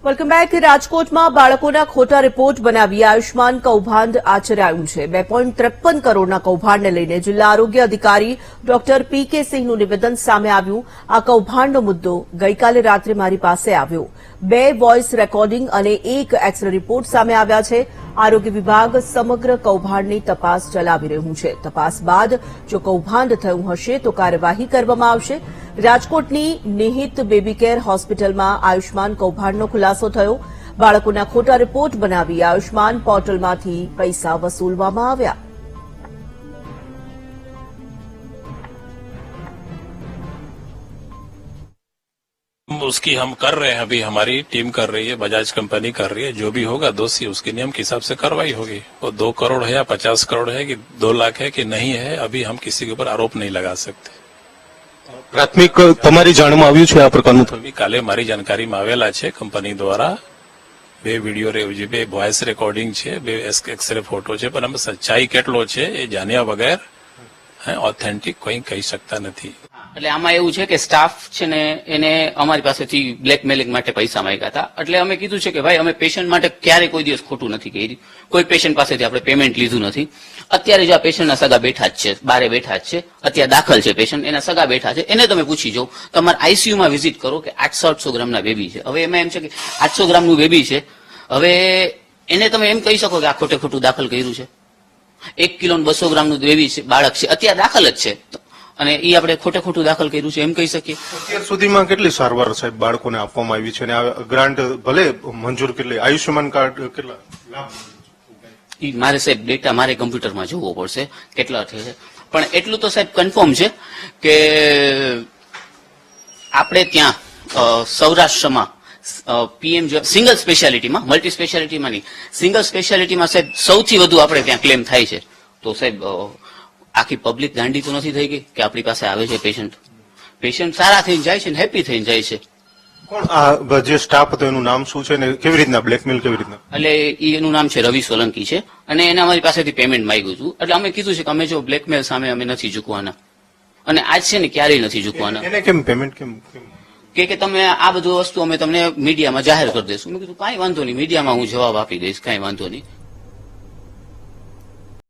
Welcome back. રાજકોટમાં બાળકોના ખોટા રિપોર્ટ બનાવી આયુષ્માન કૌભાંડ આચરાયું છે. 2.53 કરોડના કૌભાંડને લઈને જિલ્લા આરોગ્ય અધિકારી ડોક્ટર પી.કે. સિંહનું નિવેદન સામે આવ્યું. આ કૌભાંડનો મુદ્દો ગઈકાલે રાત્રે મારી પાસે આવ્યો. 2 વોઇસ રેકોર્ડિંગ અને 1 એક્સરે રિપોર્ટ સામે આવ્યા છે. આરોગ્ય વિભાગ સમગ્ર કૌભાંડની તપાસ ચલાવી રહ્યું છે. તપાસ બાદ જો કૌભાંડ થયું હશે તો કાર્યવાહી કરવામાં આવશે. રાજકોટની નિહિત બેબી કેર હોસ્પિટલમાં આયુષ્માન કૌભાંડનો ખુલાસો થયો. બાળકોના ખોટા રિપોર્ટ બનાવી આયુષ્માન પોર્ટલમાંથી પૈસા વસૂલવામાં આવ્યા. उसकी हम कर रहे हैं, अभी हमारी टीम कर रही है, बजाज कंपनी कर रही है. जो भी होगा दोषी उसके नियम के हिसाब से कार्रवाई होगी. वो 2 करोड़ है या 50 करोड़ है कि 2 लाख है कि नहीं है, अभी हम किसी के ऊपर आरोप नहीं लगा सकते. પ્રાથમિક તમારી જાણમાં આવ્યું છે આ પ્રકારનું થયું? કાલે મારી જાણકારીમાં આવેલા છે કંપની દ્વારા 2 વિડીયો 2 વોઇસ રેકોર્ડિંગ છે, 2 એક્સરે ફોટો છે, પણ અમે સચ્ચાઈ કેટલો છે એ જાણ્યા વગર ઓથેન્ટિક કોઈ કહી શકતા નથી. એટલે આમાં એવું છે કે સ્ટાફ છે ને એને અમારી પાસેથી બ્લેકમેલિંગ માટે પૈસા માંગ્યા હતા. એટલે અમે કીધું છે કે ભાઈ અમે પેશન્ટ માટે ક્યારે કોઈ દિવસ ખોટું નથી કર્યું, કોઈ પેશન્ટ પાસેથી આપણે પેમેન્ટ લીધું નથી. અત્યારે જો આ પેશન્ટના સગા બેઠા જ છે, બારે બેઠા જ છે, અત્યારે દાખલ છે પેશન્ટ, એના સગા બેઠા છે, એને તમે પૂછી જાઓ, તમારે આઈસીયુમાં વિઝિટ કરો કે 800 ગ્રામના બેબી છે. હવે એમાં એમ છે કે 800 ગ્રામનું બેબી છે, હવે એને તમે એમ કહી શકો કે આ ખોટે ખોટું દાખલ કર્યું છે. 1 કિલો 200 ગ્રામનું બેબી છે, બાળક છે, અત્યારે દાખલ જ છે, અને એ આપણે ખોટે ખોટું દાખલ કર્યું છે એમ કહી શકીએ. અત્યાર સુધીમાં કેટલી સારવાર સાહેબ બાળકોને આપવામાં આવી છે અને આ ગ્રાન્ટ ભલે મંજૂર કેટલી, આયુષ્યમાન કાર્ડ કેટલા લાભ? મારે સાહેબ ડેટા મારે કમ્પ્યુટરમાં જોવો પડશે કેટલા છે, પણ એટલું તો સાહેબ કન્ફર્મ છે કે આપણે ત્યાં સૌરાષ્ટ્રમાં પીએમ સિંગલ સ્પેશિયાલિટીમાં, મલ્ટી સ્પેશિયાલિટીમાં નહીં, સિંગલ સ્પેશિયાલિટીમાં સાહેબ સૌથી વધુ આપણે ત્યાં ક્લેમ થાય છે. તો સાહેબ આખી પબ્લિક ગાંડી તો નથી થઈ ગઈ કે આપણી પાસે આવે છે પેશન્ટ સારા થઈને જાય છે ને હેપી થઈને જાય છે. કોણ આ જે સ્ટાફ હતો એનું નામ શું છે ને કેવી રીતના બ્લેકમેલ કેવી રીતના? એટલે એનું નામ છે રવિ સોલંકી છે, અને એને અમારી પાસેથી પેમેન્ટ માંગ્યું હતું. એટલે અમે કીધું છે કે અમે જો બ્લેકમેલ સામે અમે નથી ઝૂકવાના, અને આજ છે ને ક્યારેય નથી ઝૂકવાના. એને કેમ પેમેન્ટ કેમ કે તમે આ બધું વસ્તુ અમે તમને મીડિયામાં જાહેર કરી દઈશું. મેં કીધું કાંઈ વાંધો નહીં, મીડિયામાં હું જવાબ આપી દઈશ, કાંઈ વાંધો નહીં.